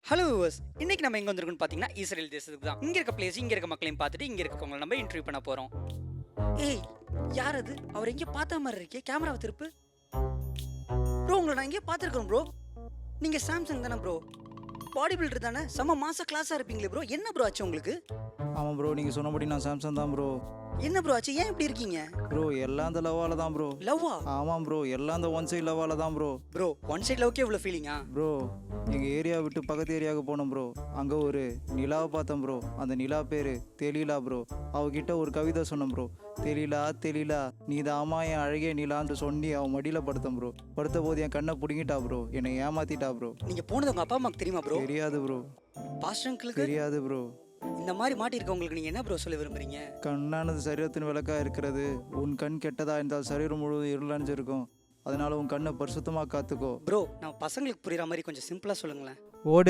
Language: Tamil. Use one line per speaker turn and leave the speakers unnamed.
ஹலோ வியூவர்ஸ், இன்னைக்கு நம்ம எங்க வந்திருக்கோம்னு பாத்தீங்கன்னா இஸ்ரேல் தேசத்துக்கு தான். இங்க இருக்க பிளேஸ், இங்க இருக்க மக்களையும் பார்த்துட்டு இங்க இருக்கவங்களை நம்ம இன்டர்வியூ பண்ண போறோம். ஏய், யார் அது? அவர் எங்க பார்த்த மாதிரி இருக்கே. கேமராவை திருப்பு. ப்ரோ, உங்களை நான் எங்கேயோ பார்த்துருக்கேன் ப்ரோ. நீங்க சாம்சங் தானே ப்ரோ? பாடி பில்டர் தானே? செம்ம மாச கிளாஸா இருப்பீங்களே ப்ரோ. என்ன ப்ரோ ஆச்சு உங்களுக்கு?
ஆமாம் ப்ரோ, நீங்கள் சொன்னபடி நான் சாம்சங் தான் ப்ரோ.
என்ன ப்ரோ ஆச்சு? ஏன் இப்படி இருக்கீங்க?
ப்ரோ எல்லாம் அந்த லவ்வால தான் ப்ரோ.
லவ்வா?
ஆமாம் ப்ரோ, எல்லாம் அந்த ஒன் சைட் லவ்வால தான் ப்ரோ.
ப்ரோ, ஒன் சைட் லவ்க்கே இவ்வளோ ஃபீலிங்கா?
ப்ரோ எங்கள் ஏரியா விட்டு பக்கத்து ஏரியாவுக்கு போனோம் ப்ரோ. அங்கே ஒரு நிலாவை பார்த்தேன் ப்ரோ. அந்த நிலா பேர் தெளிலா ப்ரோ. அவகிட்ட ஒரு கவிதை சொன்னேன் ப்ரோ. தெளிலா தெளிலா நீ தாமா என் அழகிய நிலான்னு சொல்லி அவன் மடியில் படுத்தேன் ப்ரோ. படுத்த போது என் கண்ணை பிடுங்கிட்டா ப்ரோ. என்னை ஏமாத்திட்டா ப்ரோ.
நீங்க போனது உங்க அப்பா அம்மாக்கு தெரியுமா ப்ரோ?
தெரியாது ப்ரோ.
பாஸ்டர் அங்கிளுக்கு
தெரியாது ப்ரோ.
இந்த மாதிரி மாட்டிருக்கவங்களுக்கு நீங்க என்ன ப்ரோ சொல்ல விரும்புறீங்க?
கண்ணானது சரீரத்தின் விளக்காக இருக்கிறது. உன் கண் கெட்டதா இருந்தால் சரீரம் முழுவதும் இருளடைஞ்சிருக்கும். அதனால உன் கண்ணை பரிசுத்தமாக காத்துக்கோ.
ப்ரோ, நம்ம பசங்களுக்கு புரியுற மாதிரி கொஞ்சம் சிம்பிளா சொல்லுங்களேன்.
ஓடு.